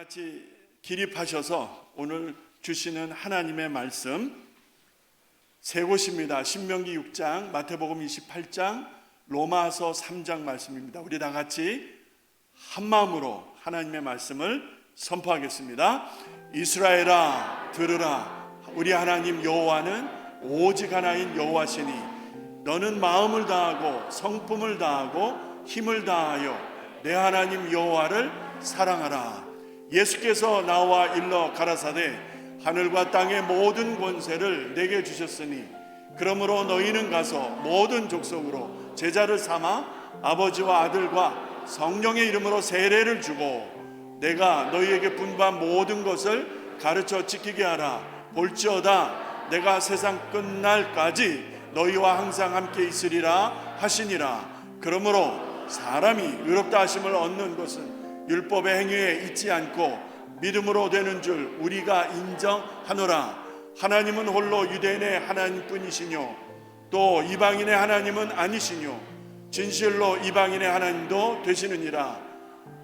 같이 기립하셔서 오늘 주시는 하나님의 말씀 세 곳입니다. 신명기 6장, 마태복음 28장, 로마서 3장 말씀입니다. 우리 다 같이 한 마음으로 하나님의 말씀을 선포하겠습니다. 이스라엘아 들으라. 우리 하나님 여호와는 오직 하나인 여호와시니 너는 마음을 다하고 성품을 다하고 힘을 다하여 내 하나님 여호와를 사랑하라. 예수께서 나와 일러 가라사대 하늘과 땅의 모든 권세를 내게 주셨으니 그러므로 너희는 가서 모든 족속으로 제자를 삼아 아버지와 아들과 성령의 이름으로 세례를 주고 내가 너희에게 분부한 모든 것을 가르쳐 지키게 하라. 볼지어다 내가 세상 끝날까지 너희와 항상 함께 있으리라 하시니라. 그러므로 사람이 의롭다 하심을 얻는 것은 율법의 행위에 있지 않고 믿음으로 되는 줄 우리가 인정하노라. 하나님은 홀로 유대인의 하나님뿐이시뇨 또 이방인의 하나님은 아니시뇨 진실로 이방인의 하나님도 되시느니라.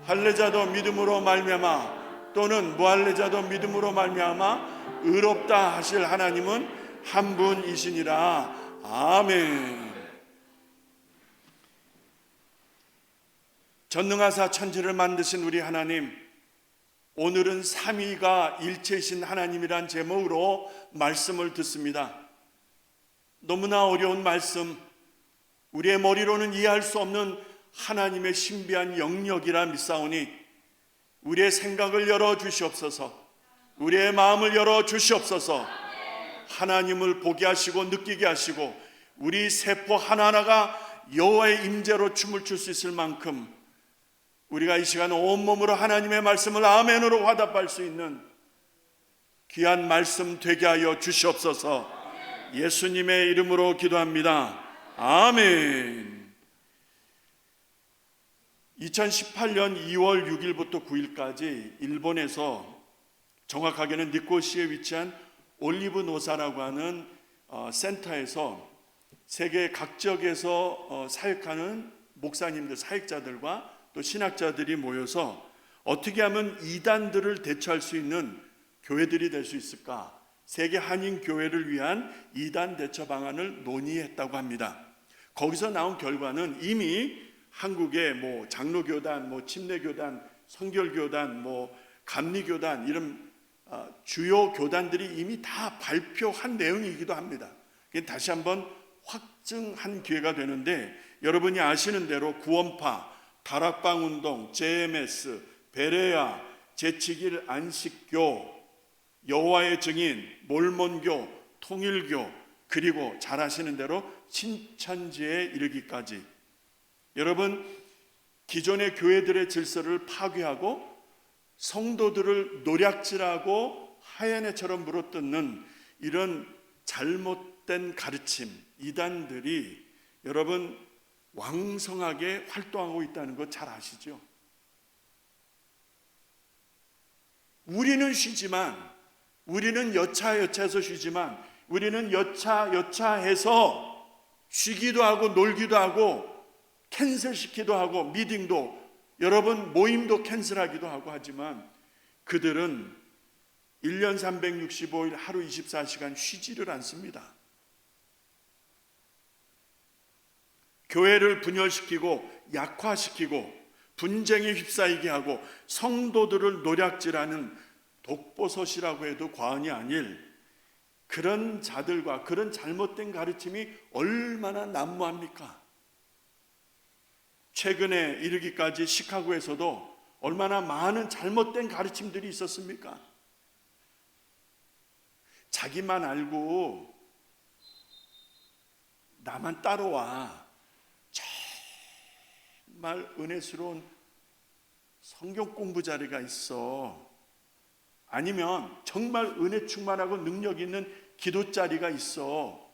할례자도 믿음으로 말미암아 또는 무할례자도 믿음으로 말미암아 의롭다 하실 하나님은 한 분이시니라. 아멘. 전능하사 천지를 만드신 우리 하나님, 오늘은 삼위가 일체이신 하나님이란 제목으로 말씀을 듣습니다. 너무나 어려운 말씀, 우리의 머리로는 이해할 수 없는 하나님의 신비한 영역이라 믿사오니 우리의 생각을 열어 주시옵소서, 우리의 마음을 열어 주시옵소서. 하나님을 보게 하시고 느끼게 하시고 우리 세포 하나하나가 여호와의 임재로 춤을 출 수 있을 만큼 우리가 이 시간 온몸으로 하나님의 말씀을 아멘으로 화답할 수 있는 귀한 말씀 되게 하여 주시옵소서. 예수님의 이름으로 기도합니다. 아멘. 2018년 2월 6일부터 9일까지 일본에서 정확하게는 니코시에 위치한 올리브 노사라고 하는 센터에서 세계 각 지역에서 사역하는 목사님들, 사역자들과 또 신학자들이 모여서 어떻게 하면 이단들을 대처할 수 있는 교회들이 될 수 있을까? 세계 한인 교회를 위한 이단 대처 방안을 논의했다고 합니다. 거기서 나온 결과는 이미 한국의 장로교단, 침례교단, 성결교단, 감리교단 이런 주요 교단들이 이미 다 발표한 내용이기도 합니다. 다시 한번 확증한 기회가 되는데, 여러분이 아시는 대로 구원파, 다락방운동, JMS, 베레아, 제치길 안식교, 여호와의 증인, 몰몬교, 통일교, 그리고 잘 아시는 대로 신천지에 이르기까지 여러분, 기존의 교회들의 질서를 파괴하고 성도들을 노략질하고 하얀해처럼 물어뜯는 이런 잘못된 가르침, 이단들이 여러분 왕성하게 활동하고 있다는 거 잘 아시죠? 우리는 쉬지만, 우리는 여차여차해서 쉬지만, 우리는 여차여차해서 쉬기도 하고 놀기도 하고 캔슬시키기도 하고 미팅도, 여러분 모임도 캔슬하기도 하고 하지만 그들은 1년 365일 하루 24시간 쉬지를 않습니다. 교회를 분열시키고 약화시키고 분쟁에 휩싸이게 하고 성도들을 노략질하는 독보섯이라고 해도 과언이 아닐 그런 자들과 그런 잘못된 가르침이 얼마나 난무합니까? 최근에 이르기까지 시카고에서도 얼마나 많은 잘못된 가르침들이 있었습니까? 자기만 알고 나만 따라와. 정말 은혜스러운 성경 공부 자리가 있어. 아니면 정말 은혜 충만하고 능력 있는 기도 자리가 있어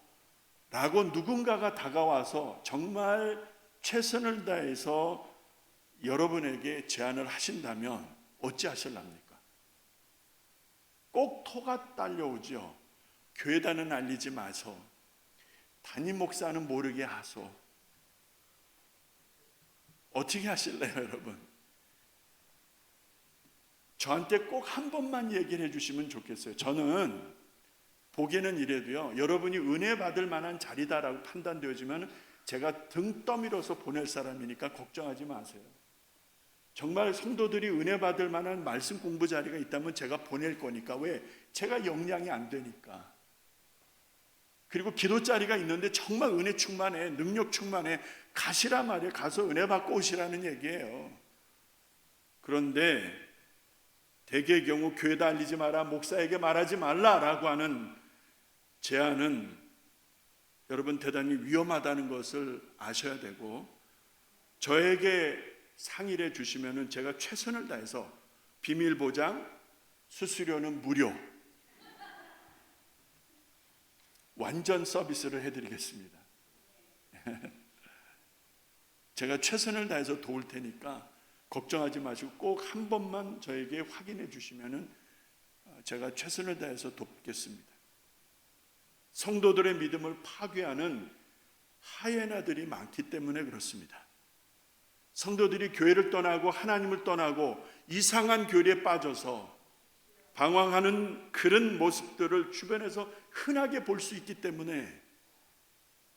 라고 누군가가 다가와서 정말 최선을 다해서 여러분에게 제안을 하신다면 어찌하실랍니까? 꼭 토가 딸려오죠. 교회단은 알리지 마소. 담임 목사는 모르게 하소. 어떻게 하실래요, 여러분? 저한테 꼭 한 번만 얘기를 해주시면 좋겠어요. 저는 보기에는 이래도요, 여러분이 은혜 받을 만한 자리다라고 판단되어지면 제가 등 떠밀어서 보낼 사람이니까 걱정하지 마세요. 정말 성도들이 은혜 받을 만한 말씀 공부 자리가 있다면 제가 보낼 거니까. 왜? 제가 역량이 안 되니까. 그리고 기도 자리가 있는데 정말 은혜 충만해, 능력 충만해, 가시라 말이에요. 가서 은혜 받고 오시라는 얘기예요. 그런데 대개의 경우 교회다 알리지 마라, 목사에게 말하지 말라라고 하는 제안은 여러분 대단히 위험하다는 것을 아셔야 되고, 저에게 상의를 주시면은 제가 최선을 다해서 비밀 보장, 수수료는 무료, 완전 서비스를 해드리겠습니다. 제가 최선을 다해서 도울 테니까 걱정하지 마시고 꼭 한 번만 저에게 확인해 주시면은 제가 최선을 다해서 돕겠습니다. 성도들의 믿음을 파괴하는 하예나들이 많기 때문에 그렇습니다. 성도들이 교회를 떠나고 하나님을 떠나고 이상한 교리에 빠져서 방황하는 그런 모습들을 주변에서 흔하게 볼 수 있기 때문에,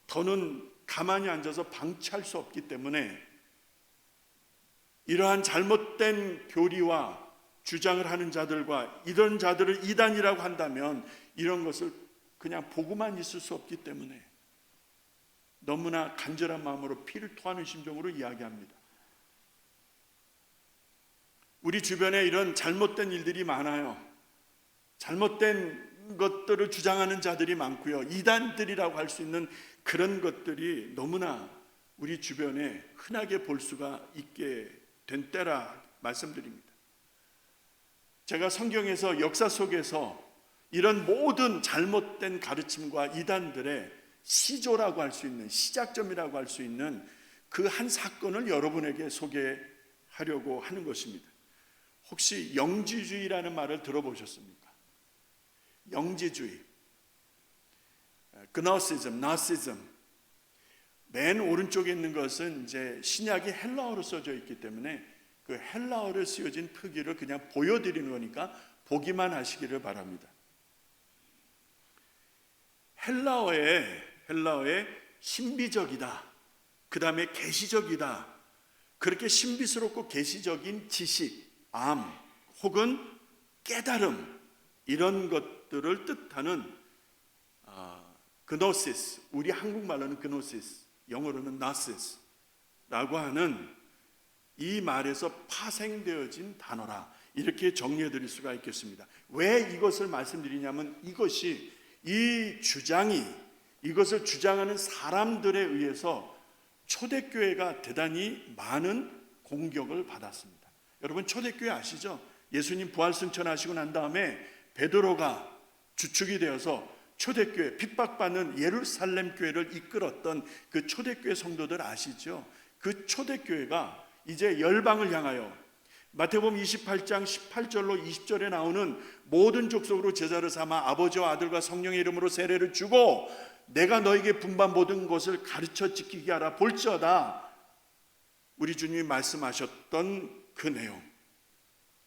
더는 가만히 앉아서 방치할 수 없기 때문에 이러한 잘못된 교리와 주장을 하는 자들과 이런 자들을 이단이라고 한다면 이런 것을 그냥 보고만 있을 수 없기 때문에 너무나 간절한 마음으로 피를 토하는 심정으로 이야기합니다. 우리 주변에 이런 잘못된 일들이 많아요. 잘못된 것들을 주장하는 자들이 많고요. 이단들이라고 할 수 있는 그런 것들이 너무나 우리 주변에 흔하게 볼 수가 있게 된 때라 말씀드립니다. 제가 성경에서 역사 속에서 이런 모든 잘못된 가르침과 이단들의 시조라고 할 수 있는, 시작점이라고 할 수 있는 그 한 사건을 여러분에게 소개하려고 하는 것입니다. 혹시 영지주의라는 말을 들어보셨습니까? 영지주의, 그노시즘, 나시즘. 맨 오른쪽에 있는 것은 이제 신약이 헬라어로 써져 있기 때문에 그 헬라어로 쓰여진 표기를 그냥 보여드리는 거니까 보기만 하시기를 바랍니다. 헬라어에 신비적이다, 그 다음에 계시적이다, 그렇게 신비스럽고 계시적인 지식, 암 혹은 깨달음, 이런 것들을 뜻하는 그노시스, 우리 한국말로는 그노시스, 영어로는 나시스라고 하는 이 말에서 파생되어진 단어라, 이렇게 정리해 드릴 수가 있겠습니다. 왜 이것을 말씀드리냐면 이 주장이, 이것을 주장하는 사람들에 의해서 초대교회가 대단히 많은 공격을 받았습니다. 여러분 초대교회 아시죠? 예수님 부활 승천하시고 난 다음에 베드로가 주축이 되어서 초대교회, 핍박받는 예루살렘 교회를 이끌었던 그 초대교회 성도들 아시죠? 그 초대교회가 이제 열방을 향하여 마태복음 28장 18절로 20절에 나오는 모든 족속으로 제자를 삼아 아버지와 아들과 성령의 이름으로 세례를 주고 내가 너에게 분반 모든 것을 가르쳐 지키게 하라 볼지어다, 우리 주님이 말씀하셨던 그 내용,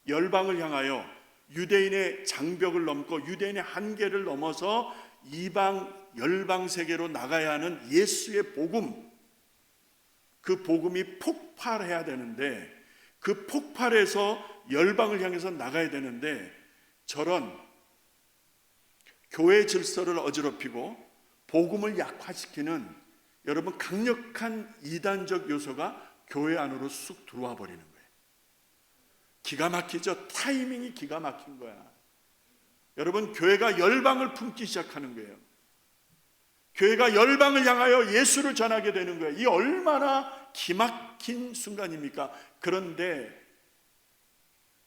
열방을 향하여 유대인의 장벽을 넘고 유대인의 한계를 넘어서 이방 열방 세계로 나가야 하는 예수의 복음, 그 복음이 폭발해야 되는데, 그 폭발해서 열방을 향해서 나가야 되는데 저런 교회 질서를 어지럽히고 복음을 약화시키는 여러분 강력한 이단적 요소가 교회 안으로 쑥 들어와 버리는 거예요. 기가 막히죠? 타이밍이 기가 막힌 거야. 여러분 교회가 열방을 품기 시작하는 거예요. 교회가 열방을 향하여 예수를 전하게 되는 거예요. 이 얼마나 기막힌 순간입니까? 그런데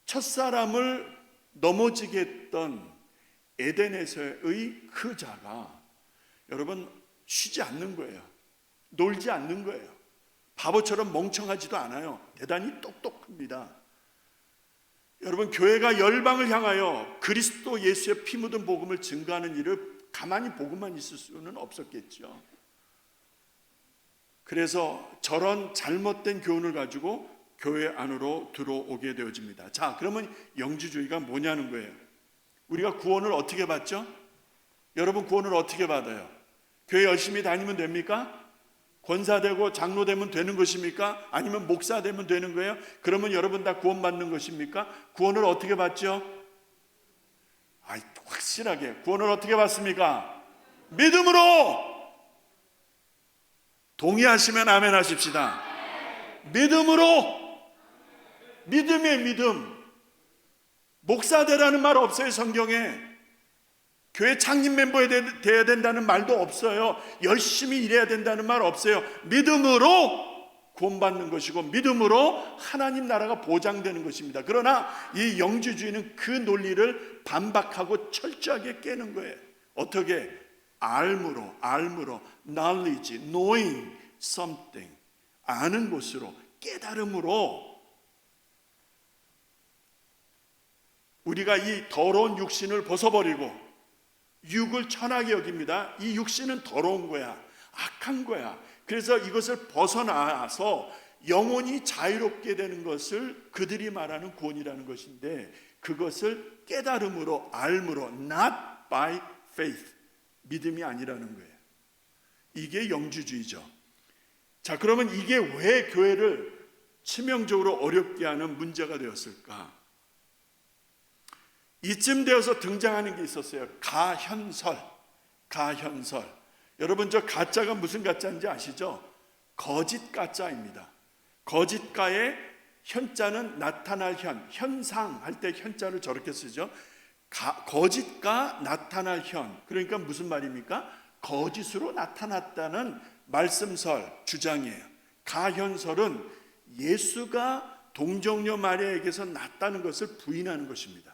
첫사람을 넘어지게 했던 에덴에서의 그 자가 여러분 쉬지 않는 거예요. 놀지 않는 거예요. 바보처럼 멍청하지도 않아요. 대단히 똑똑합니다. 여러분 교회가 열방을 향하여 그리스도 예수의 피 묻은 복음을 증거하는 일을 가만히 보고만 있을 수는 없었겠죠. 그래서 저런 잘못된 교훈을 가지고 교회 안으로 들어오게 되어집니다. 자, 그러면 영지주의가 뭐냐는 거예요. 우리가 구원을 어떻게 받죠? 여러분, 구원을 어떻게 받아요? 교회 열심히 다니면 됩니까? 권사되고 장로 되면 되는 것입니까? 아니면 목사 되면 되는 거예요? 그러면 여러분 다 구원받는 것입니까? 구원을 어떻게 받죠? 확실하게 구원을 어떻게 받습니까? 믿음으로! 동의하시면 아멘 하십시다. 믿음으로! 믿음의 믿음. 목사 되라는 말 없어요, 성경에. 교회 창립 멤버 되어야 된다는 말도 없어요. 열심히 일해야 된다는 말 없어요. 믿음으로 구원받는 것이고 믿음으로 하나님 나라가 보장되는 것입니다. 그러나 이 영지주의는 그 논리를 반박하고 철저하게 깨는 거예요. 어떻게? 알므로 knowledge, knowing something, 아는 것으로, 깨달음으로 우리가 이 더러운 육신을 벗어버리고 육을 천하게 여깁니다. 이 육신은 더러운 거야, 악한 거야. 그래서 이것을 벗어나서 영혼이 자유롭게 되는 것을 그들이 말하는 구원이라는 것인데, 그것을 깨달음으로, 알므로, not by faith, 믿음이 아니라는 거예요. 이게 영지주의죠. 자, 그러면 이게 왜 교회를 치명적으로 어렵게 하는 문제가 되었을까? 이쯤 되어서 등장하는 게 있었어요. 가현설. 여러분, 저 가짜가 무슨 가짜인지 아시죠? 거짓 가짜입니다. 거짓가의 현자는 나타날 현, 현상 할 때 현자를 저렇게 쓰죠. 거짓가 나타날 현. 그러니까 무슨 말입니까? 거짓으로 나타났다는 말씀설, 주장이에요. 가현설은 예수가 동정녀 마리아에게서 났다는 것을 부인하는 것입니다.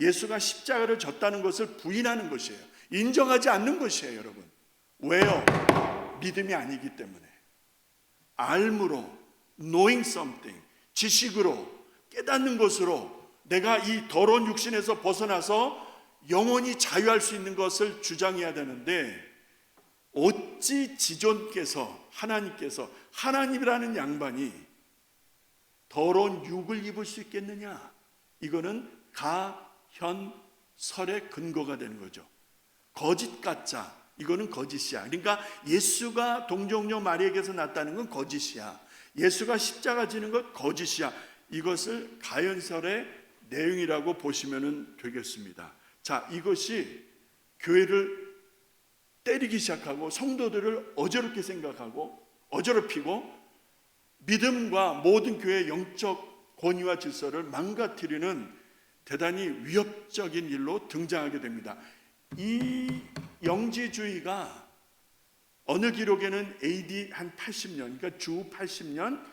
예수가 십자가를 졌다는 것을 부인하는 것이에요. 인정하지 않는 것이에요, 여러분. 왜요? 믿음이 아니기 때문에. 알므로, knowing something, 지식으로, 깨닫는 것으로 내가 이 더러운 육신에서 벗어나서 영원히 자유할 수 있는 것을 주장해야 되는데, 어찌 지존께서, 하나님께서, 하나님이라는 양반이 더러운 육을 입을 수 있겠느냐? 이거는 가현설의 근거가 되는 거죠. 거짓 가짜, 이거는 거짓이야. 그러니까 예수가 동정녀 마리아에게서 났다는 건 거짓이야. 예수가 십자가 지는 것 거짓이야. 이것을 가현설의 내용이라고 보시면 되겠습니다. 자, 이것이 교회를 때리기 시작하고 성도들을 어지럽게 생각하고 어지럽히고 믿음과 모든 교회의 영적 권위와 질서를 망가뜨리는 대단히 위협적인 일로 등장하게 됩니다. 이 영지주의가 어느 기록에는 AD 한 80년, 그러니까 주후 80년,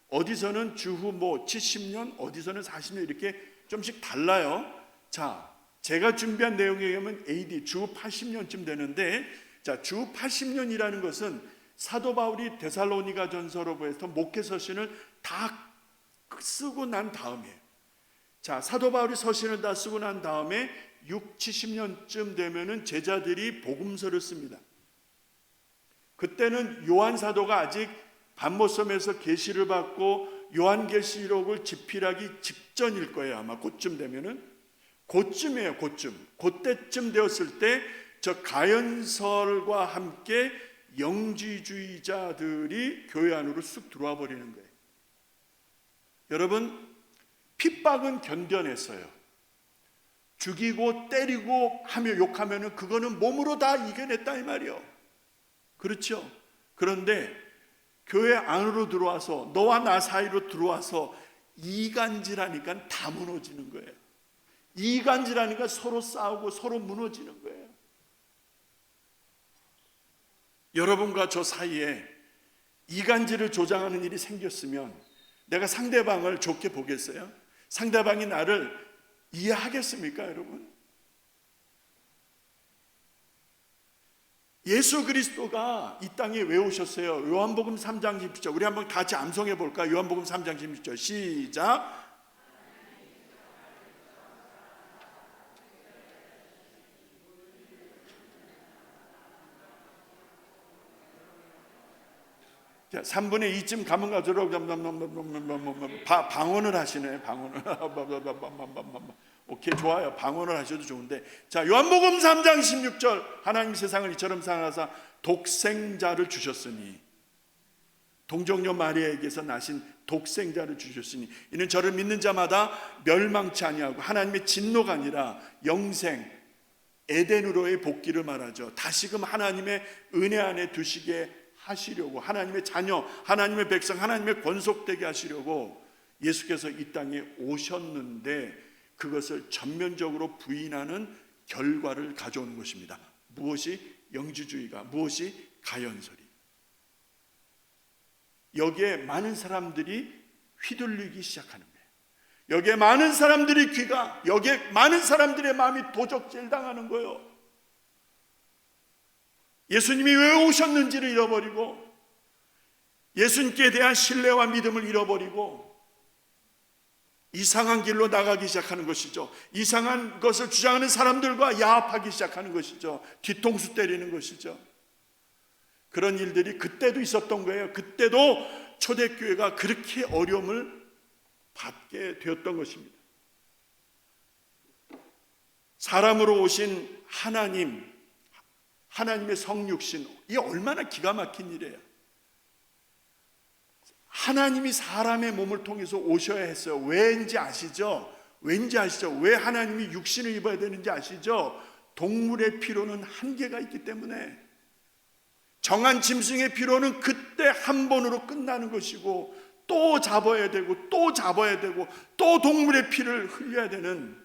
어디서는 주후 70년, 어디서는 40년 이렇게 좀씩 달라요. 자, 제가 준비한 내용에 의하면 AD 주후 80년쯤 되는데, 자, 주후 80년이라는 것은 사도 바울이 데살로니가 전서로부터 목회 서신을 다 쓰고 난 다음이에요. 자, 사도 바울이 서신을 다 쓰고 난 다음에 6, 70년쯤 되면은 제자들이 복음서를 씁니다. 그때는 요한 사도가 아직 반모섬에서 계시를 받고 요한계시록을 집필하기 직전일 거예요. 아마 그쯤 되면은, 그쯤이에요. 그때쯤 되었을 때 저 가현설과 함께 영지주의자들이 교회 안으로 쑥 들어와 버리는 거예요. 여러분, 핍박은 견뎌냈어요. 죽이고 때리고 하며 욕하면은 그거는 몸으로 다 이겨냈다 이 말이요. 그렇죠? 그런데 교회 안으로 들어와서, 너와 나 사이로 들어와서 이간질하니까 다 무너지는 거예요. 이간질하니까 서로 싸우고 서로 무너지는 거예요. 여러분과 저 사이에 이간질을 조장하는 일이 생겼으면 내가 상대방을 좋게 보겠어요? 상대방이 나를 이해하겠습니까, 여러분? 예수 그리스도가 이 땅에 왜 오셨어요? 요한복음 3장 10절. 우리 한번 같이 암송해 볼까요? 요한복음 3장 10절. 시작. 3분의 2쯤 가면 가도록 방언을 하시네. 방언을. 오케이, 좋아요. 방언을 하셔도 좋은데, 자, 요한복음 3장 16절, 하나님 세상을 이처럼 사랑하사 독생자를 주셨으니, 동정녀 마리아에게서 나신 독생자를 주셨으니 이는 저를 믿는 자마다 멸망치 아니하고 하나님의 진노가 아니라 영생 에덴으로의 복귀를 말하죠. 다시금 하나님의 은혜 안에 두시게 하시려고, 하나님의 자녀, 하나님의 백성, 하나님의 권속되게 하시려고 예수께서 이 땅에 오셨는데, 그것을 전면적으로 부인하는 결과를 가져오는 것입니다. 무엇이 영지주의가, 무엇이 가연설이. 여기에 많은 사람들이 휘둘리기 시작하는 거예요. 여기에 많은 사람들이 귀가, 여기에 많은 사람들의 마음이 도적질 당하는 거예요. 예수님이 왜 오셨는지를 잃어버리고, 예수님께 대한 신뢰와 믿음을 잃어버리고 이상한 길로 나가기 시작하는 것이죠. 이상한 것을 주장하는 사람들과 야합하기 시작하는 것이죠. 뒤통수 때리는 것이죠. 그런 일들이 그때도 있었던 거예요. 그때도 초대교회가 그렇게 어려움을 받게 되었던 것입니다. 사람으로 오신 하나님, 하나님의 성육신, 이게 얼마나 기가 막힌 일이에요. 하나님이 사람의 몸을 통해서 오셔야 했어요. 왜인지 아시죠? 왠지 아시죠? 왜 하나님이 육신을 입어야 되는지 아시죠? 동물의 피로는 한계가 있기 때문에, 정한 짐승의 피로는 그때 한 번으로 끝나는 것이고, 또 잡아야 되고 또 잡아야 되고 또 동물의 피를 흘려야 되는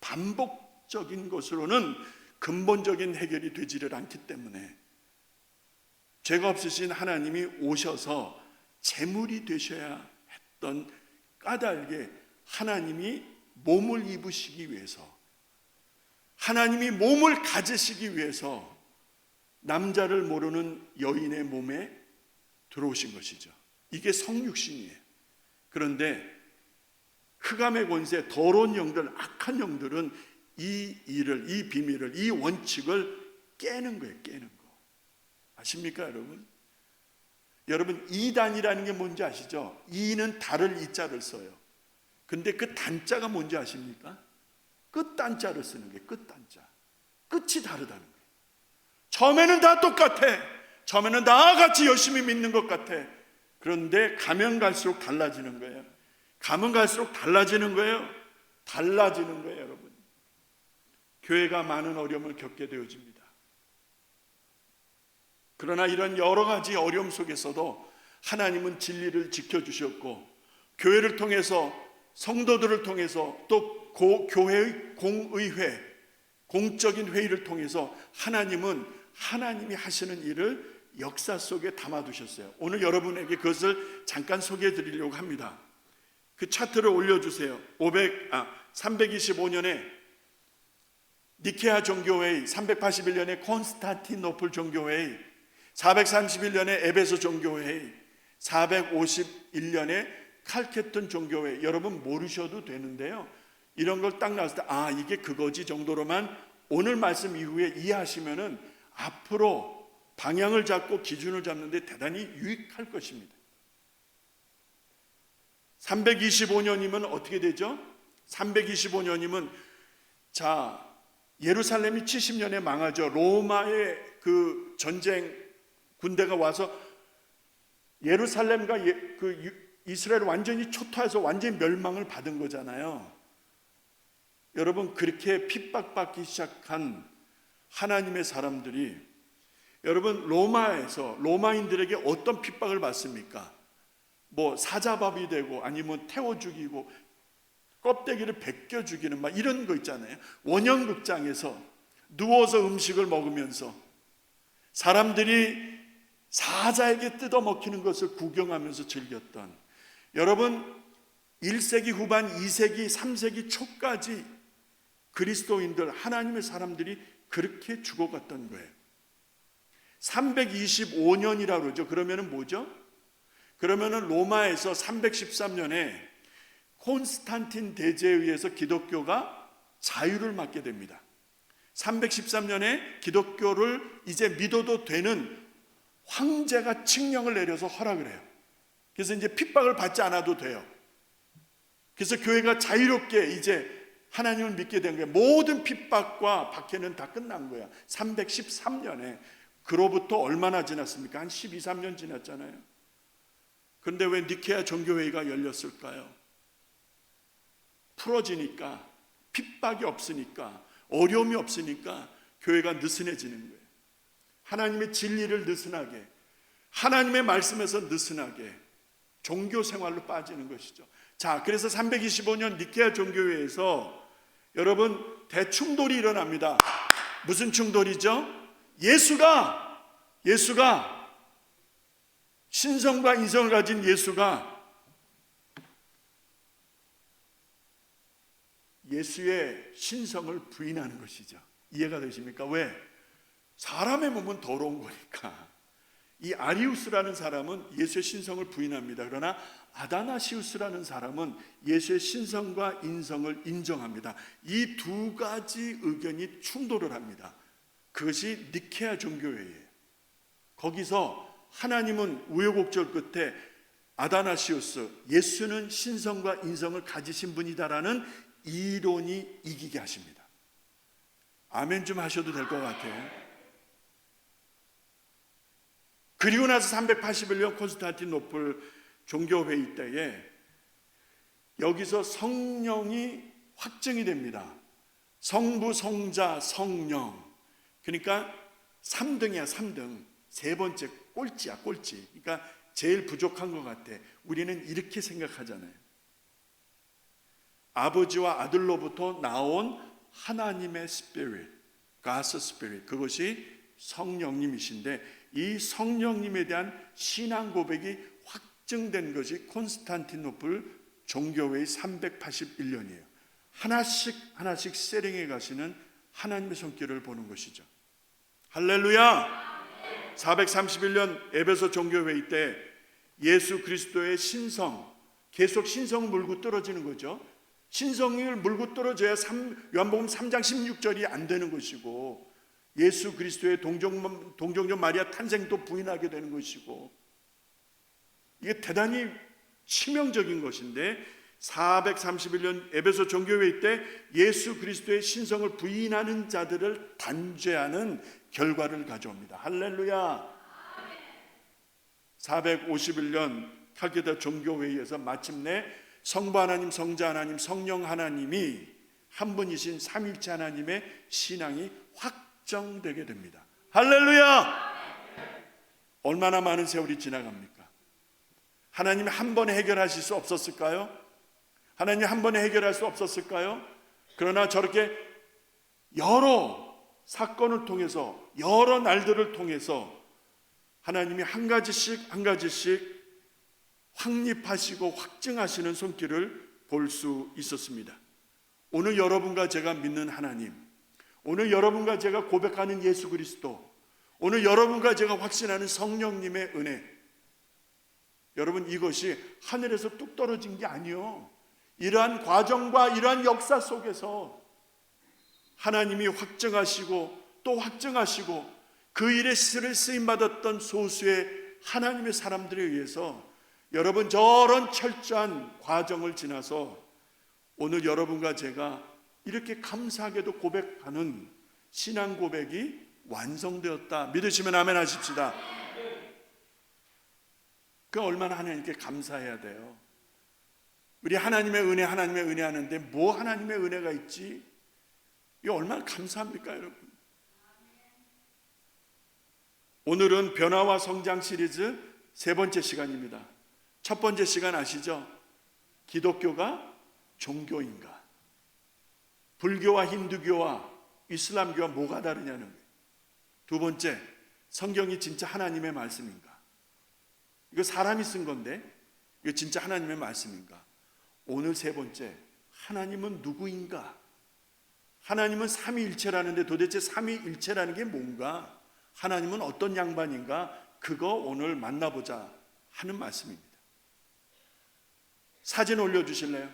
반복적인 것으로는 근본적인 해결이 되지를 않기 때문에, 죄가 없으신 하나님이 오셔서 제물이 되셔야 했던 까닭에, 하나님이 몸을 입으시기 위해서, 하나님이 몸을 가지시기 위해서 남자를 모르는 여인의 몸에 들어오신 것이죠. 이게 성육신이에요. 그런데 흑암의 권세, 더러운 영들, 악한 영들은 이 일을, 이 비밀을, 이 원칙을 깨는 거예요. 깨는 거. 아십니까, 여러분? 여러분, 이단이라는 게 뭔지 아시죠? 이는 달을 이자를 써요. 근데 그 단자가 뭔지 아십니까? 끝단자를 쓰는 게 끝단자. 끝이 다르다는 거예요. 처음에는 다 똑같아. 처음에는 다 같이 열심히 믿는 것 같아. 그런데 가면 갈수록 달라지는 거예요. 가면 갈수록 달라지는 거예요. 달라지는 거예요, 여러분. 교회가 많은 어려움을 겪게 되어집니다. 그러나 이런 여러 가지 어려움 속에서도 하나님은 진리를 지켜주셨고, 교회를 통해서, 성도들을 통해서, 또 교회의 공의회, 공적인 회의를 통해서 하나님은 하나님이 하시는 일을 역사 속에 담아두셨어요. 오늘 여러분에게 그것을 잠깐 소개해 드리려고 합니다. 그 차트를 올려주세요. 325년에 니케아 종교회의, 381년에 콘스탄티노플 종교회의, 431년에 에베소 종교회의, 451년에 칼케톤 종교회의. 여러분 모르셔도 되는데요, 이런 걸 딱 나왔을 때 이게 그거지 정도로만 오늘 말씀 이후에 이해하시면은 앞으로 방향을 잡고 기준을 잡는데 대단히 유익할 것입니다. 325년이면 어떻게 되죠? 325년이면 예루살렘이 70년에 망하죠. 로마의 그 전쟁 군대가 와서 예루살렘과 이스라엘 완전히 초토화해서 완전히 멸망을 받은 거잖아요. 여러분, 그렇게 핍박받기 시작한 하나님의 사람들이, 여러분, 로마인들에게 어떤 핍박을 받습니까? 사자밥이 되고, 아니면 태워 죽이고, 껍데기를 벗겨 죽이는 이런 거 있잖아요. 원형극장에서 누워서 음식을 먹으면서 사람들이 사자에게 뜯어먹히는 것을 구경하면서 즐겼던, 여러분, 1세기 후반, 2세기, 3세기 초까지 그리스도인들, 하나님의 사람들이 그렇게 죽어갔던 거예요. 325년이라고 그러죠. 그러면은 뭐죠? 그러면은 로마에서 313년에 콘스탄틴 대제에 의해서 기독교가 자유를 받게 됩니다. 313년에 기독교를 이제 믿어도 되는 황제가 칙령을 내려서 허락을 해요. 그래서 이제 핍박을 받지 않아도 돼요. 그래서 교회가 자유롭게 이제 하나님을 믿게 된 거예요. 모든 핍박과 박해는 다 끝난 거야. 313년에. 그로부터 얼마나 지났습니까? 한 12, 13년 지났잖아요. 그런데 왜 니케아 정교회의가 열렸을까요? 풀어지니까, 핍박이 없으니까, 어려움이 없으니까 교회가 느슨해지는 거예요. 하나님의 진리를 느슨하게, 하나님의 말씀에서 느슨하게 종교 생활로 빠지는 것이죠. 자, 그래서 325년 니케아 종교회에서 여러분 대충돌이 일어납니다. 무슨 충돌이죠? 예수가 신성과 인성을 가진 예수가 예수의 신성을 부인하는 것이죠. 이해가 되십니까? 왜? 사람의 몸은 더러운 거니까. 이 아리우스라는 사람은 예수의 신성을 부인합니다. 그러나 아다나시우스라는 사람은 예수의 신성과 인성을 인정합니다. 이 두 가지 의견이 충돌을 합니다. 그것이 니케아 종교회예요. 거기서 하나님은 우여곡절 끝에 아다나시우스, 예수는 신성과 인성을 가지신 분이다라는 이론이 이기게 하십니다. 아멘 좀 하셔도 될 것 같아요. 그리고 나서 381년 콘스탄티노플 종교회의 때에 여기서 성령이 확증이 됩니다. 성부, 성자, 성령. 그러니까 3등이야, 3등. 세 번째 꼴찌야, 꼴찌. 그러니까 제일 부족한 것 같아. 우리는 이렇게 생각하잖아요. 아버지와 아들로부터 나온 하나님의 스피릿, God's Spirit, 그것이 성령님이신데 이 성령님에 대한 신앙 고백이 확증된 것이 콘스탄티노플 종교회의 381년이에요. 하나씩 세령해 가시는 하나님의 손길을 보는 것이죠. 할렐루야! 431년 에베소 종교회의 때 예수 그리스도의 신성, 계속 신성을 물고 떨어지는 거죠. 신성을 물고 떨어져야 요한복음 3장 16절이 안 되는 것이고, 예수 그리스도의 동정녀 마리아 탄생도 부인하게 되는 것이고, 이게 대단히 치명적인 것인데 431년 에베소 종교회의 때 예수 그리스도의 신성을 부인하는 자들을 단죄하는 결과를 가져옵니다. 할렐루야. 451년 칼케다 종교회의에서 마침내 성부 하나님, 성자 하나님, 성령 하나님이 한 분이신 삼위일체 하나님의 신앙이 확정되게 됩니다. 할렐루야. 얼마나 많은 세월이 지나갑니까? 하나님이 한 번에 해결하실 수 없었을까요? 하나님이 한 번에 해결할 수 없었을까요? 그러나 저렇게 여러 사건을 통해서, 여러 날들을 통해서 하나님이 한 가지씩 확립하시고 확증하시는 손길을 볼 수 있었습니다. 오늘 여러분과 제가 믿는 하나님, 오늘 여러분과 제가 고백하는 예수 그리스도, 오늘 여러분과 제가 확신하는 성령님의 은혜, 여러분 이것이 하늘에서 뚝 떨어진 게 아니요, 이러한 과정과 이러한 역사 속에서 하나님이 확증하시고 또 확증하시고 그 일에 쓰임받았던 소수의 하나님의 사람들에 의해서 여러분 저런 철저한 과정을 지나서 오늘 여러분과 제가 이렇게 감사하게도 고백하는 신앙 고백이 완성되었다. 믿으시면 아멘 하십시다. 그 얼마나 하나님께 감사해야 돼요. 우리 하나님의 은혜 하는데 뭐 하나님의 은혜가 있지? 이거 얼마나 감사합니까, 여러분? 오늘은 변화와 성장 시리즈 세 번째 시간입니다. 첫 번째 시간 아시죠? 기독교가 종교인가? 불교와 힌두교와 이슬람교와 뭐가 다르냐는 거예요. 두 번째, 성경이 진짜 하나님의 말씀인가? 이거 사람이 쓴 건데 이거 진짜 하나님의 말씀인가? 오늘 세 번째, 하나님은 누구인가? 하나님은 삼위일체라는데 도대체 삼위일체라는 게 뭔가? 하나님은 어떤 양반인가? 그거 오늘 만나보자 하는 말씀입니다. 사진 올려주실래요?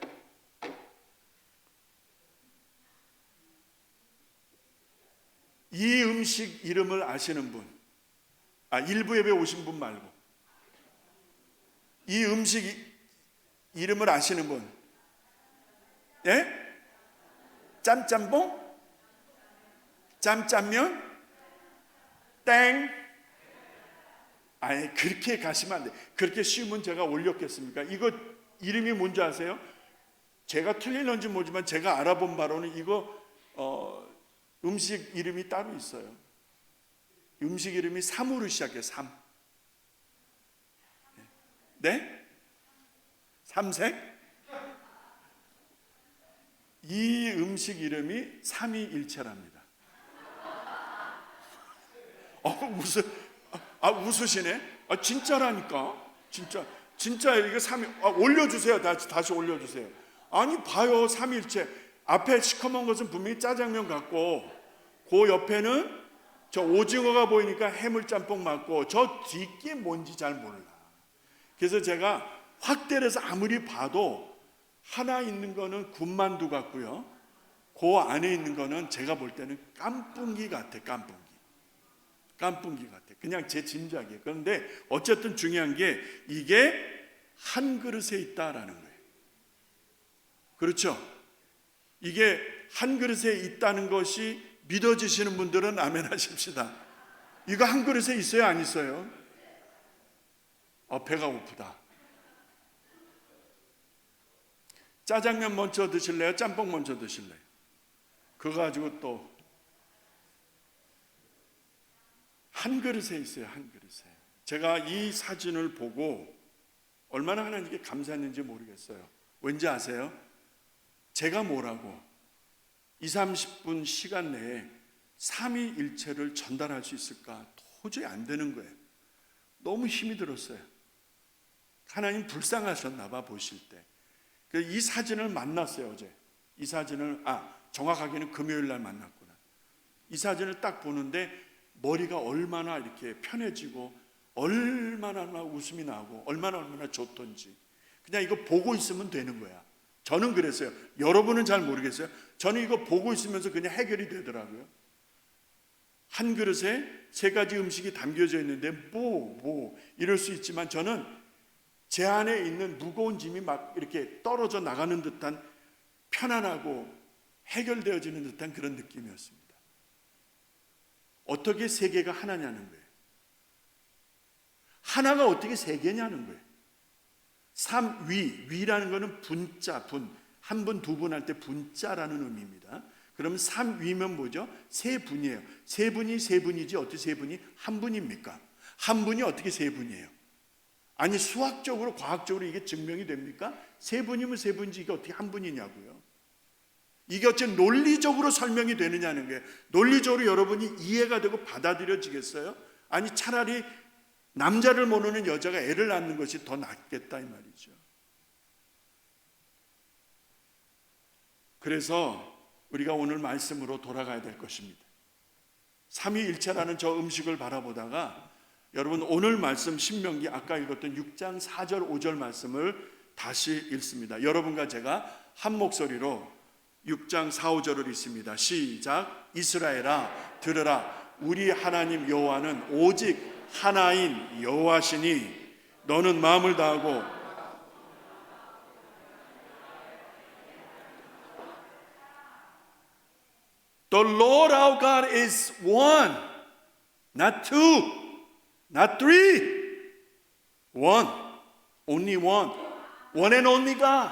이 음식 이름을 아시는 분? 일부 예배 오신 분 말고 이 음식 이름을 아시는 분? 예? 짬짬뽕? 짬짬면? 땡? 아니 그렇게 가시면 안 돼. 그렇게 쉬우면 제가 올렸겠습니까? 이거 이름이 뭔지 아세요? 제가 틀리는지 모르지만 제가 알아본 바로는 이거 음식 이름이 따로 있어요. 음식 이름이 삼으로 시작해요. 삼. 네? 삼색? 이 음식 이름이 삼위일체랍니다. 웃으시네? 진짜라니까. 진짜 이게 삼위. 올려주세요. 다시 올려주세요. 아니 봐요. 삼위일체. 앞에 시커먼 것은 분명히 짜장면 같고 그 옆에는 저 오징어가 보이니까 해물짬뽕 맞고 저 뒤게 뭔지 잘 몰라. 그래서 제가 확대를 해서 아무리 봐도 하나 있는 거는 군만두 같고요, 그 안에 있는 거는 제가 볼 때는 깐풍기 같아. 깐풍기 같아. 그냥 제 짐작이에요. 그런데 어쨌든 중요한 게 이게 한 그릇에 있다라는 거예요. 그렇죠? 이게 한 그릇에 있다는 것이 믿어지시는 분들은 아멘 하십시다. 이거 한 그릇에 있어요, 안 있어요? 배가 고프다. 짜장면 먼저 드실래요? 짬뽕 먼저 드실래요? 그거 가지고 또 한 그릇에 있어요. 한 그릇에. 제가 이 사진을 보고 얼마나 하나님께 감사했는지 모르겠어요. 왠지 아세요? 제가 뭐라고 20-30분 시간 내에 삼위일체를 전달할 수 있을까? 도저히 안 되는 거예요. 너무 힘이 들었어요. 하나님 불쌍하셨나 봐, 보실 때. 이 사진을 만났어요, 어제. 이 사진을 정확하게는 금요일 날 만났구나. 이 사진을 딱 보는데 머리가 얼마나 이렇게 편해지고 얼마나 웃음이 나고 얼마나 좋던지 그냥 이거 보고 있으면 되는 거야. 저는 그랬어요. 여러분은 잘 모르겠어요. 저는 이거 보고 있으면서 그냥 해결이 되더라고요. 한 그릇에 3가지 음식이 담겨져 있는데 이럴 수 있지만 저는 제 안에 있는 무거운 짐이 막 이렇게 떨어져 나가는 듯한 편안하고 해결되어지는 듯한 그런 느낌이었습니다. 어떻게 3개가 하나냐는 거예요. 하나가 어떻게 3개냐는 거예요. 위라는 거는 분자, 한 분, 두 분 할 때 분자라는 의미입니다. 그럼 삼위면 뭐죠? 3분이에요. 3분이 3분이지 어떻게 3분이 한 분입니까? 한 분이 어떻게 3분이에요? 아니 수학적으로 과학적으로 이게 증명이 됩니까? 3분이면 3분이지 이게 어떻게 한 분이냐고요. 이게 어째 논리적으로 설명이 되느냐는 거예요. 논리적으로 여러분이 이해가 되고 받아들여지겠어요? 아니 차라리 남자를 모르는 여자가 애를 낳는 것이 더 낫겠다 이 말이죠. 그래서 우리가 오늘 말씀으로 돌아가야 될 것입니다. 삼위일체라는 저 음식을 바라보다가 여러분 오늘 말씀 신명기 아까 읽었던 6장 4절 5절 말씀을 다시 읽습니다. 여러분과 제가 한 목소리로 6장 4, 5절을 읽습니다. 시작. 이스라엘아 들으라. 우리 하나님 여호와는 오직 하나인 여호와시니 너는 마음을 다하고 The Lord our God is one, not two, not three, one, only one, one and only God.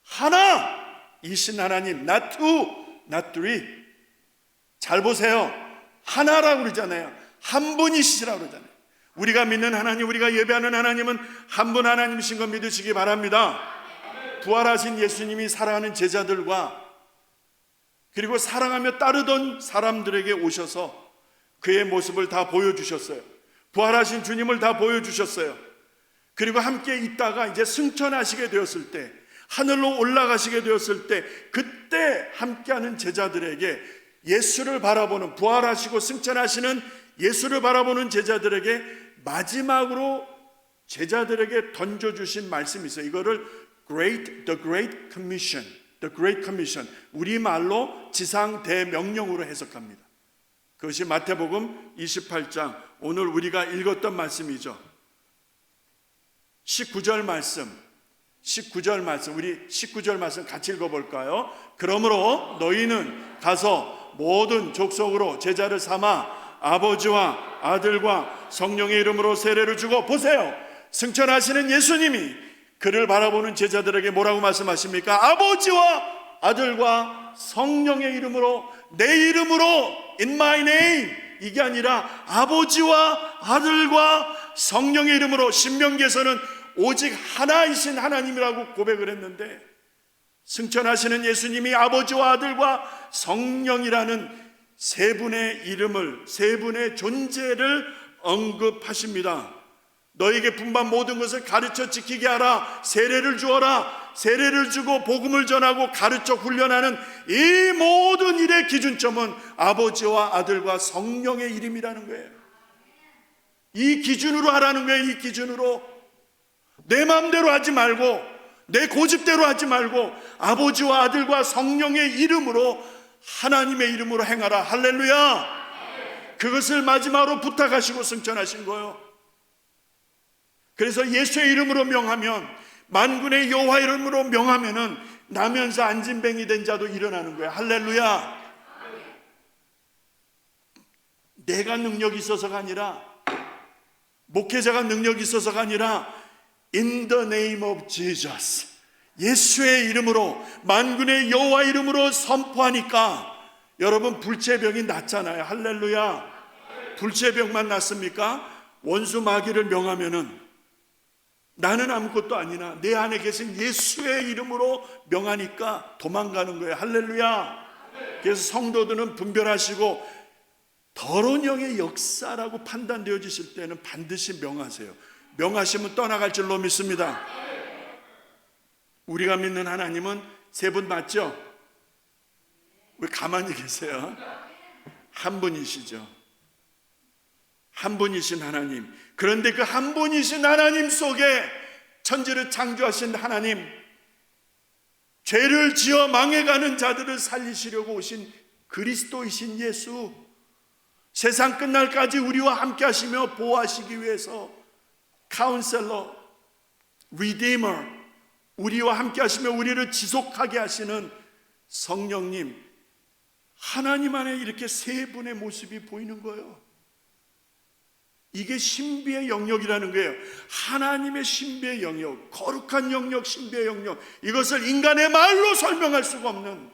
하나 이신 하나님, not two, not three. 잘 보세요. 하나라고 그러잖아요. 한 분이시라고 그러잖아요. 우리가 믿는 하나님, 우리가 예배하는 하나님은 한 분 하나님이신 거 믿으시기 바랍니다. 부활하신 예수님이 사랑하는 제자들과 그리고 사랑하며 따르던 사람들에게 오셔서 그의 모습을 다 보여주셨어요. 부활하신 주님을 다 보여주셨어요. 그리고 함께 있다가 이제 승천하시게 되었을 때, 하늘로 올라가시게 되었을 때, 그때 함께하는 제자들에게 예수를 바라보는, 부활하시고 승천하시는 예수를 바라보는 제자들에게 마지막으로 제자들에게 던져주신 말씀이 있어요. 이거를 The Great Commission, 우리말로 지상 대명령으로 해석합니다. 그것이 마태복음 28장 오늘 우리가 읽었던 말씀이죠. 19절 말씀 우리 19절 말씀 같이 읽어볼까요? 그러므로 너희는 가서 모든 족속으로 제자를 삼아 아버지와 아들과 성령의 이름으로 세례를 주고, 보세요, 승천하시는 예수님이 그를 바라보는 제자들에게 뭐라고 말씀하십니까? 아버지와 아들과 성령의 이름으로, 내 이름으로, in my name, 이게 아니라 아버지와 아들과 성령의 이름으로. 신명기에서는 오직 하나이신 하나님이라고 고백을 했는데, 승천하시는 예수님이 아버지와 아들과 성령이라는 세 분의 이름을, 세 분의 존재를 언급하십니다. 너에게 분반 모든 것을 가르쳐 지키게 하라. 세례를 주어라. 세례를 주고 복음을 전하고 가르쳐 훈련하는 이 모든 일의 기준점은 아버지와 아들과 성령의 이름이라는 거예요. 이 기준으로 하라는 거예요. 이 기준으로. 내 마음대로 하지 말고, 내 고집대로 하지 말고, 아버지와 아들과 성령의 이름으로, 하나님의 이름으로 행하라. 할렐루야. 그것을 마지막으로 부탁하시고 승천하신 거예요. 그래서 예수의 이름으로 명하면, 만군의 여호와 이름으로 명하면은 나면서 안진뱅이 된 자도 일어나는 거예요. 할렐루야. 내가 능력이 있어서가 아니라, 목회자가 능력이 있어서가 아니라, In the name of Jesus, 예수의 이름으로, 만군의 여호와 이름으로 선포하니까 여러분 불체병이 낫잖아요. 할렐루야. 불체병만 낫습니까? 원수 마귀를 명하면은 나는 아무것도 아니나 내 안에 계신 예수의 이름으로 명하니까 도망가는 거예요. 할렐루야. 그래서 성도들은 분별하시고 더러운 영의 역사라고 판단되어지실 때는 반드시 명하세요. 명하시면 떠나갈 줄로 믿습니다. 우리가 믿는 하나님은 세 분 맞죠? 왜 가만히 계세요? 한 분이시죠. 한 분이신 하나님. 그런데 그 한 분이신 하나님 속에 천지를 창조하신 하나님, 죄를 지어 망해가는 자들을 살리시려고 오신 그리스도이신 예수, 세상 끝날까지 우리와 함께 하시며 보호하시기 위해서 카운셀러, 리디머, 우리와 함께 하시며 우리를 지속하게 하시는 성령님, 하나님 안에 이렇게 세 분의 모습이 보이는 거예요. 이게 신비의 영역이라는 거예요. 하나님의 신비의 영역, 거룩한 영역, 신비의 영역, 이것을 인간의 말로 설명할 수가 없는,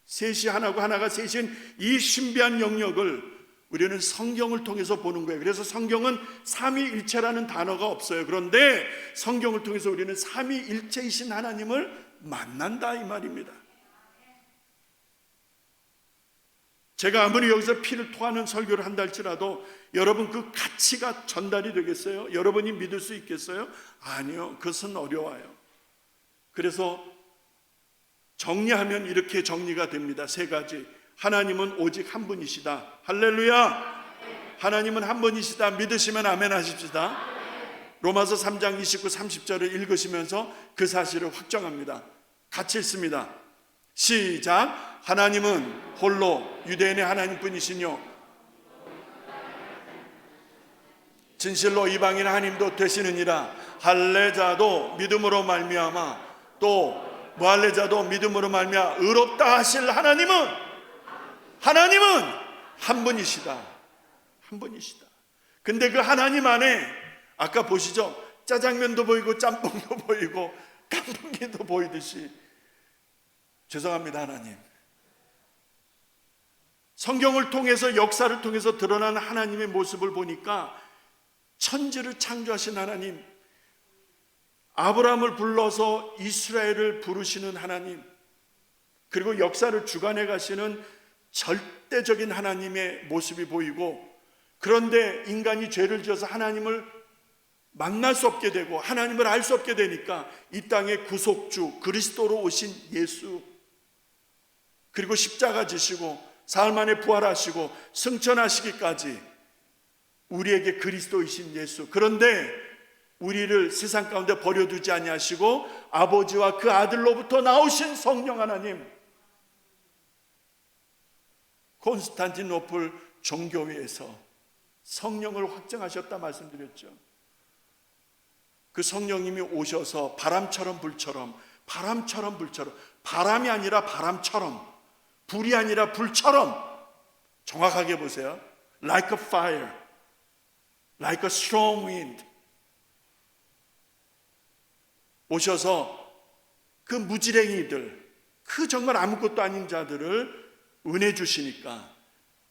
셋이 하나고 하나가 셋인 이 신비한 영역을 우리는 성경을 통해서 보는 거예요. 그래서 성경은 삼위일체라는 단어가 없어요. 그런데 성경을 통해서 우리는 삼위일체이신 하나님을 만난다 이 말입니다. 제가 아무리 여기서 피를 토하는 설교를 한다 할지라도 여러분 그 가치가 전달이 되겠어요? 여러분이 믿을 수 있겠어요? 아니요, 그것은 어려워요. 그래서 정리하면 이렇게 정리가 됩니다. 세 가지. 하나님은 오직 한 분이시다. 할렐루야. 하나님은 한 분이시다. 믿으시면 아멘 하십시다. 로마서 3장 29, 30절을 읽으시면서 그 사실을 확정합니다. 같이 읽습니다. 시작. 하나님은 홀로 유대인의 하나님뿐이시뇨 진실로 이방인 하나님도 되시느니라. 할례자도 믿음으로 말미암아, 또 무할례자도 믿음으로 말미암아 의롭다 하실 하나님은 한 분이시다. 한 분이시다. 근데 그 하나님 안에 아까 보시죠? 짜장면도 보이고 짬뽕도 보이고 깐풍기도 보이듯이, 죄송합니다 하나님, 성경을 통해서 역사를 통해서 드러난 하나님의 모습을 보니까 천지를 창조하신 하나님, 아브라함을 불러서 이스라엘을 부르시는 하나님, 그리고 역사를 주관해 가시는 절대적인 하나님의 모습이 보이고, 그런데 인간이 죄를 지어서 하나님을 만날 수 없게 되고 하나님을 알 수 없게 되니까 이 땅의 구속주 그리스도로 오신 예수, 그리고 십자가 지시고 사흘 만에 부활하시고 승천하시기까지 우리에게 그리스도이신 예수, 그런데 우리를 세상 가운데 버려두지 아니하시고 아버지와 그 아들로부터 나오신 성령 하나님, 콘스탄티노플 종교회에서 성령을 확증하셨다 말씀드렸죠. 그 성령님이 오셔서 바람처럼 불처럼, 바람처럼 불처럼, 바람이 아니라 바람처럼, 불이 아니라 불처럼, 정확하게 보세요. Like a fire, like a strong wind. 오셔서 그 무지랭이들, 그 정말 아무것도 아닌 자들을 은혜 주시니까,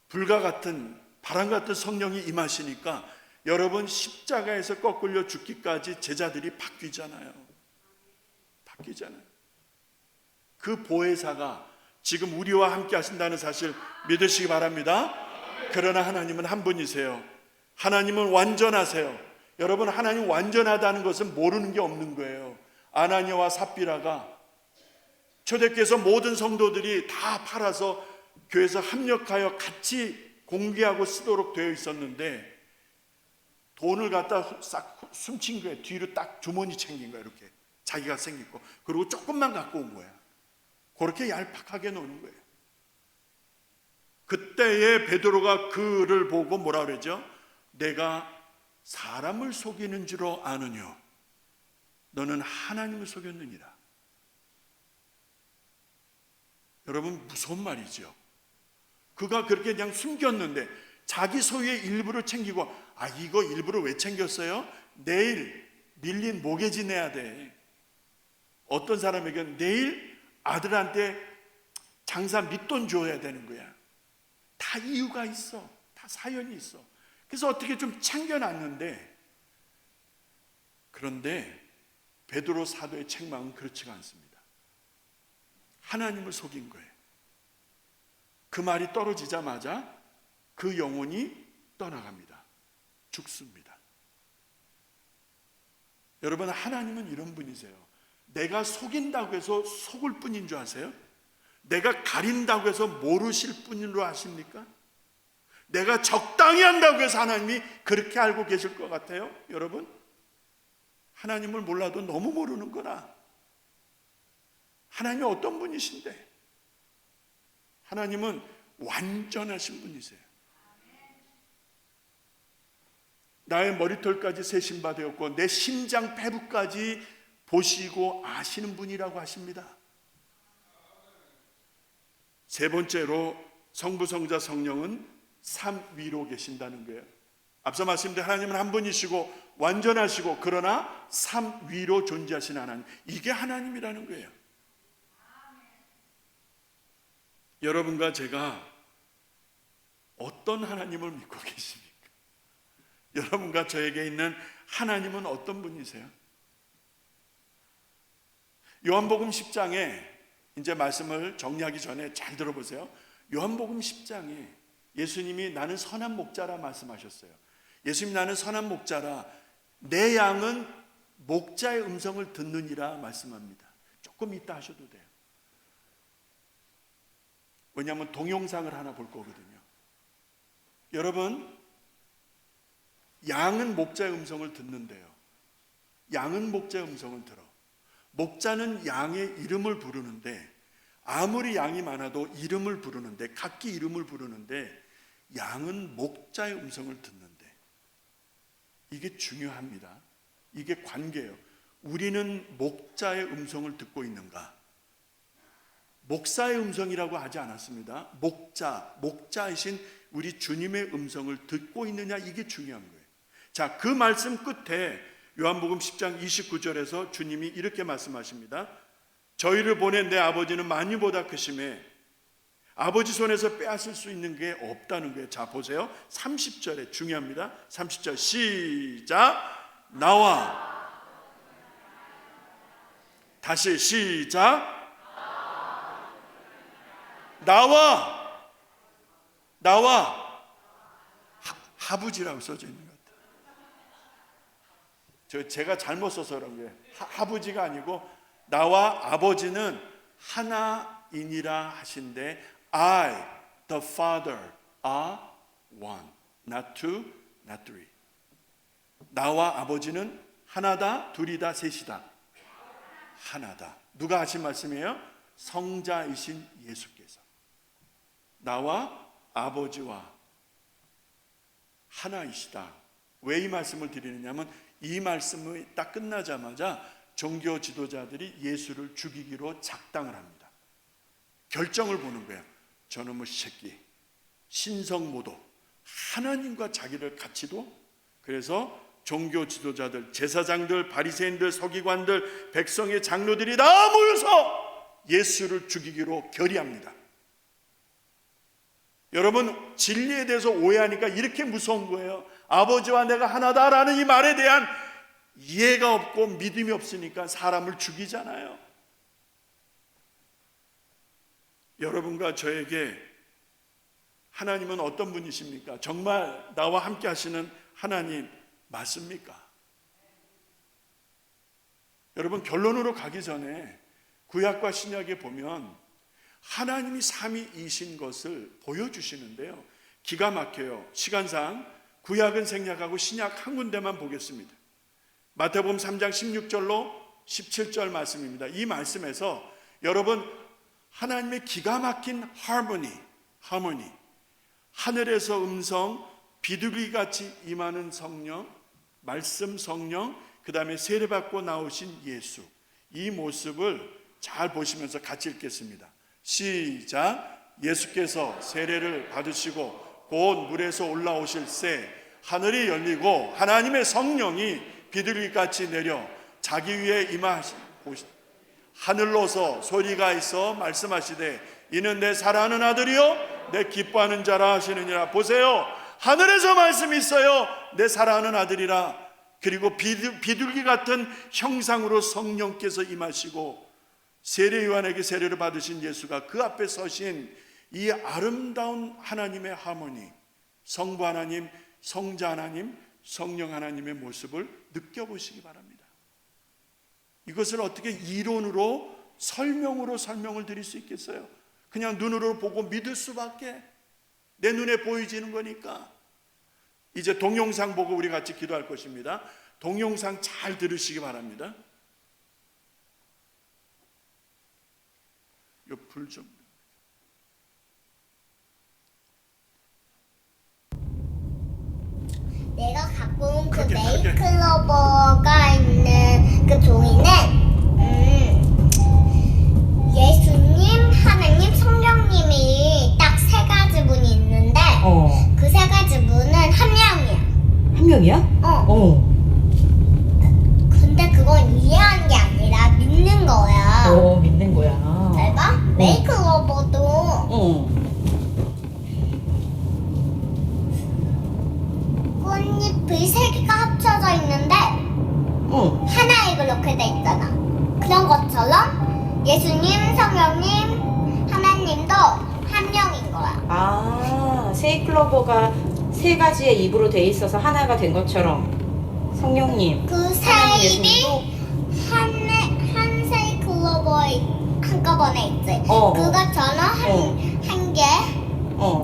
불과 같은 바람 같은 성령이 임하시니까 여러분 십자가에서 꺾으려 죽기까지 제자들이 바뀌잖아요. 그 보혜사가 지금 우리와 함께 하신다는 사실 믿으시기 바랍니다. 그러나 하나님은 한 분이세요. 하나님은 완전하세요. 여러분, 하나님 완전하다는 것은 모르는 게 없는 거예요. 아나니아와 삽비라가 초대교회에서 모든 성도들이 다 팔아서 교회에서 합력하여 같이 공개하고 쓰도록 되어 있었는데, 돈을 갖다 싹 숨친 거예요. 뒤로 딱 주머니 챙긴 거예요. 이렇게 자기가 생기고, 그리고 조금만 갖고 온 거야. 그렇게 얄팍하게 노는 거예요. 그때에 베드로가 그를 보고 뭐라 그러죠? 내가 사람을 속이는 줄로 아느뇨, 너는 하나님을 속였느니라. 여러분, 무서운 말이죠. 그가 그렇게 그냥 숨겼는데 자기 소유의 일부를 챙기고, 이거 일부를 왜 챙겼어요? 내일 밀린 모개지 내야 돼. 어떤 사람에게는 내일 아들한테 장사 밑돈 줘야 되는 거야. 다 이유가 있어. 다 사연이 있어. 그래서 어떻게 좀 챙겨놨는데, 그런데 베드로 사도의 책망은 그렇지가 않습니다. 하나님을 속인 거예요. 그 말이 떨어지자마자 그 영혼이 떠나갑니다. 죽습니다. 여러분, 하나님은 이런 분이세요. 내가 속인다고 해서 속을 뿐인 줄 아세요? 내가 가린다고 해서 모르실 뿐으로 아십니까? 내가 적당히 한다고 해서 하나님이 그렇게 알고 계실 것 같아요? 여러분, 하나님을 몰라도 너무 모르는 거라. 하나님이 어떤 분이신데? 하나님은 완전하신 분이세요. 나의 머리털까지 세심바 되었고 내 심장 배부까지 보시고 아시는 분이라고 하십니다. 세 번째로 성부, 성자, 성령은 삼 위로 계신다는 거예요. 앞서 말씀드린 하나님은 한 분이시고 완전하시고, 그러나 삼 위로 존재하시는 하나님, 이게 하나님이라는 거예요. 여러분과 제가 어떤 하나님을 믿고 계십니까? 여러분과 저에게 있는 하나님은 어떤 분이세요? 요한복음 10장에 이제 말씀을 정리하기 전에 잘 들어보세요. 요한복음 10장에 예수님이 나는 선한 목자라 말씀하셨어요. 예수님이 나는 선한 목자라, 내 양은 목자의 음성을 듣느니라 말씀합니다. 조금 이따 하셔도 돼요. 왜냐하면 동영상을 하나 볼 거거든요. 여러분, 양은 목자의 음성을 듣는데요, 양은 목자의 음성을 들어. 목자는 양의 이름을 부르는데, 아무리 양이 많아도 이름을 부르는데, 각기 이름을 부르는데, 양은 목자의 음성을 듣는데, 이게 중요합니다. 이게 관계예요. 우리는 목자의 음성을 듣고 있는가? 목사의 음성이라고 하지 않았습니다. 목자이신 우리 주님의 음성을 듣고 있느냐, 이게 중요한 거예요. 자, 그 말씀 끝에 요한복음 10장 29절에서 주님이 이렇게 말씀하십니다. 저희를 보낸 내 아버지는 만유보다 크심에 아버지 손에서 빼앗을 수 있는 게 없다는 거예요. 자, 보세요. 30절에 중요합니다. 30절 시작. 나와. 다시 시작. 나와. 하부지라고 써져 있는 것 같아요. 제가 잘못 써서 그런 거예요. 하부지가 아니고, 나와 아버지는 하나이니라 하신데, I, the Father, are one. Not two, not three. 나와 아버지는 하나다, 둘이다, 셋이다. 하나다. 누가 하신 말씀이에요? 성자이신 예수께서. 나와 아버지와 하나이시다. 왜 이 말씀을 드리느냐면 이 말씀이 딱 끝나자마자 종교 지도자들이 예수를 죽이기로 작당을 합니다. 결정을 보는 거예요. 저놈의 새끼, 신성모독, 하나님과 자기를 같이도. 그래서 종교 지도자들, 제사장들, 바리새인들, 서기관들, 백성의 장로들이 다 모여서 예수를 죽이기로 결의합니다. 여러분, 진리에 대해서 오해하니까 이렇게 무서운 거예요. 아버지와 내가 하나다라는 이 말에 대한 이해가 없고 믿음이 없으니까 사람을 죽이잖아요. 여러분과 저에게 하나님은 어떤 분이십니까? 정말 나와 함께 하시는 하나님 맞습니까? 여러분, 결론으로 가기 전에 구약과 신약에 보면 하나님이 삼위이신 것을 보여주시는데요, 기가 막혀요. 시간상 구약은 생략하고 신약 한 군데만 보겠습니다. 마태복음 3장 16절로 17절 말씀입니다. 이 말씀에서 여러분, 하나님의 기가 막힌 하모니, 하늘에서 음성, 비둘기같이 임하는 성령, 말씀 성령, 그 다음에 세례받고 나오신 예수, 이 모습을 잘 보시면서 같이 읽겠습니다. 시작. 예수께서 세례를 받으시고 곧 물에서 올라오실 새 하늘이 열리고 하나님의 성령이 비둘기같이 내려 자기 위에 임하시고 하늘로서 소리가 있어 말씀하시되 이는 내 사랑하는 아들이요 내 기뻐하는 자라 하시느니라. 보세요, 하늘에서 말씀이 있어요. 내 사랑하는 아들이라. 그리고 비둘기 같은 형상으로 성령께서 임하시고 세례 요한에게 세례를 받으신 예수가 그 앞에 서신 이 아름다운 하나님의 하모니, 성부 하나님, 성자 하나님, 성령 하나님의 모습을 느껴보시기 바랍니다. 이것을 어떻게 이론으로 설명을 드릴 수 있겠어요? 그냥 눈으로 보고 믿을 수밖에. 내 눈에 보이지는 거니까. 이제 동영상 보고 우리 같이 기도할 것입니다. 동영상 잘 들으시기 바랍니다. 이 불 좀. 내가 갖고 온 그 네이클로버가 있는 그 종이는 예수님, 하나님, 성령님이 딱 세 가지 분이 있는데 그 세 가지 분은 한 명이야. 한 명이야? 근데 그건 이해하는 게 아니라 믿는 거야. 믿는 거야. 잘 봐. 네이클로버도 꽃잎의 세 개가 합쳐져 있는데 하나에 그렇게 돼 있잖아. 그런 것처럼 예수님, 성령님, 하나님도 한 명인 거야. 세이클로버가 세 가지의 입으로 돼 있어서 하나가 된 것처럼 성령님, 그 세 하나님, 입이 예수님도 한 세이클로버에 한꺼번에 있지. 어. 그것처럼 한 개. 어.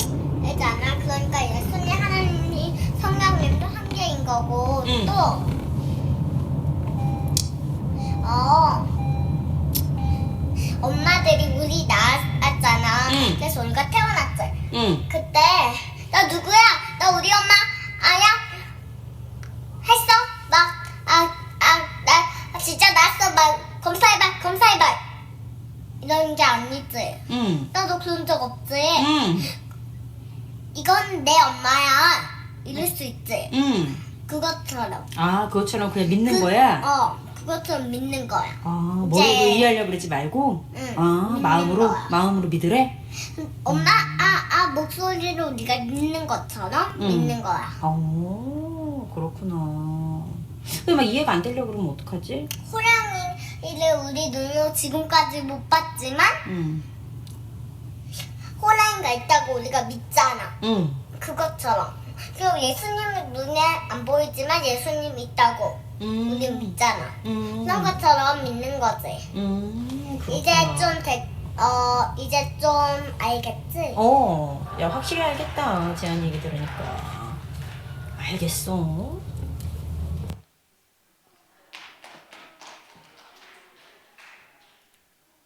잖아. 그러니까 예수님, 하나님, 성령님도 한 개인 거고 또 엄마들이 우리 낳았잖아. 그래서 우리가 태어났지. 그때 너 누구야? 너 우리 엄마 아야? 했어? 나 진짜 낳았어. 막 검사해봐. 이런 게 아니지. 나도 그런 적 없지. 이건 내 엄마야. 이럴 수 있지. 그것처럼. 그것처럼 그냥 믿는 거야? 그것처럼 믿는 거야. 머리로 이해하려고 그러지 말고? 믿는 마음으로? 거야. 마음으로 믿으래? 엄마, 목소리로 네가 믿는 것처럼 믿는 거야. 그렇구나. 근데 막 이해가 안 되려고 그러면 어떡하지? 호랑이를 우리 눈으로 지금까지 못 봤지만 호랑이가 있다고 우리가 믿잖아. 그것처럼. 그리고 예수님은 눈에 안 보이지만 예수님 있다고 우리 믿잖아. 그런 것처럼 믿는 거지. 그렇구나. 이제 좀 알겠지? 야, 확실히 알겠다. 제안 얘기 들으니까. 알겠어.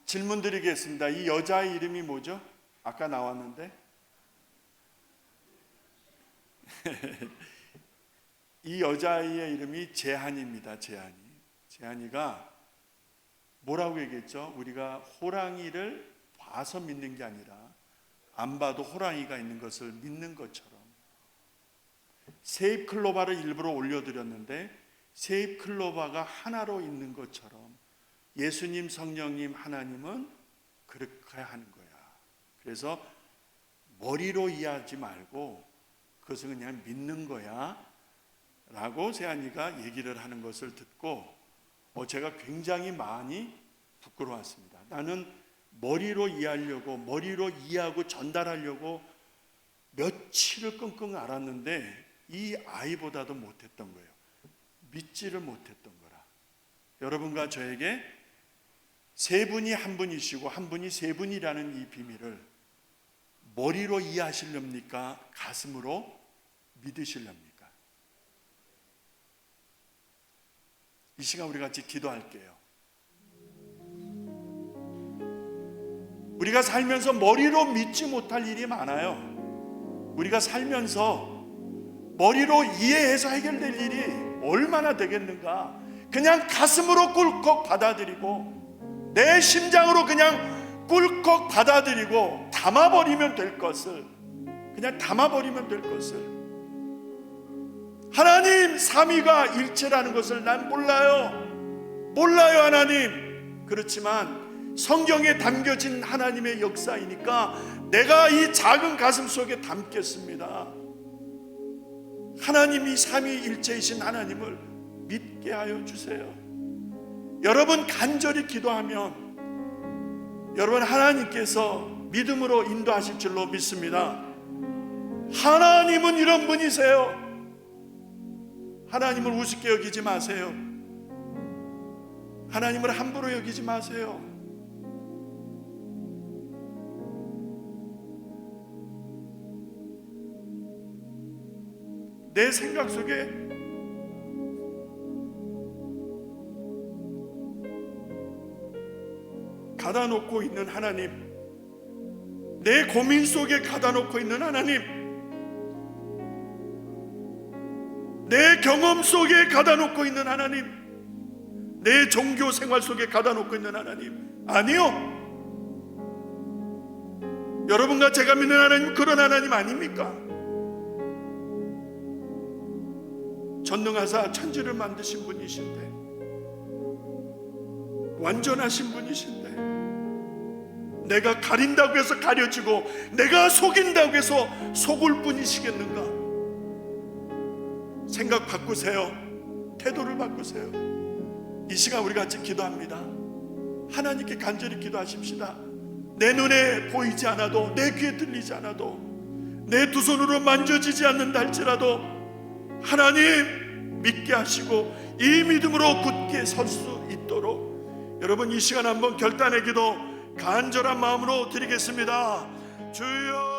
질문 드리겠습니다. 이 여자의 이름이 뭐죠? 아까 나왔는데 이 여자아이의 이름이 재한입니다. 재한이가 뭐라고 얘기했죠? 우리가 호랑이를 봐서 믿는 게 아니라 안 봐도 호랑이가 있는 것을 믿는 것처럼, 세잎클로바를 일부러 올려드렸는데 세잎클로바가 하나로 있는 것처럼 예수님, 성령님, 하나님은 그렇게 하는 거야. 그래서 머리로 이해하지 말고 그것은 그냥 믿는 거야 라고 세한이가 얘기를 하는 것을 듣고 제가 굉장히 많이 부끄러웠습니다. 나는 머리로 이해하려고, 머리로 이해하고 전달하려고 며칠을 끙끙 앓았는데 이 아이보다도 못했던 거예요. 믿지를 못했던 거라. 여러분과 저에게 세 분이 한 분이시고 한 분이 세 분이라는 이 비밀을 머리로 이해하시렵니까? 가슴으로 믿으시렵니까? 이 시간 우리 같이 기도할게요. 우리가 살면서 머리로 믿지 못할 일이 많아요. 우리가 살면서 머리로 이해해서 해결될 일이 얼마나 되겠는가? 그냥 가슴으로 꿀꺽 받아들이고 내 심장으로 그냥 꿀꺽 받아들이고 담아버리면 될 것을, 그냥 담아버리면 될 것을, 하나님 삼위가 일체라는 것을 난 몰라요 하나님. 그렇지만 성경에 담겨진 하나님의 역사이니까 내가 이 작은 가슴 속에 담겠습니다. 하나님이 삼위일체이신 하나님을 믿게 하여 주세요. 여러분 간절히 기도하면 여러분 하나님께서 믿음으로 인도하실 줄로 믿습니다. 하나님은 이런 분이세요. 하나님을 우습게 여기지 마세요. 하나님을 함부로 여기지 마세요. 내 생각 속에 가다 놓고 있는 하나님, 내 고민 속에 가다 놓고 있는 하나님, 내 경험 속에 가다 놓고 있는 하나님, 내 종교 생활 속에 가다 놓고 있는 하나님, 아니요. 여러분과 제가 믿는 하나님 그런 하나님 아닙니까? 전능하사 천지를 만드신 분이신데, 완전하신 분이신데, 내가 가린다고 해서 가려지고 내가 속인다고 해서 속을 뿐이시겠는가? 생각 바꾸세요. 태도를 바꾸세요. 이 시간 우리 같이 기도합니다. 하나님께 간절히 기도하십시다. 내 눈에 보이지 않아도, 내 귀에 들리지 않아도, 내 두 손으로 만져지지 않는다 할지라도 하나님 믿게 하시고 이 믿음으로 굳게 설 수 있도록 여러분 이 시간 한번 결단의 기도 간절한 마음으로 드리겠습니다. 주여.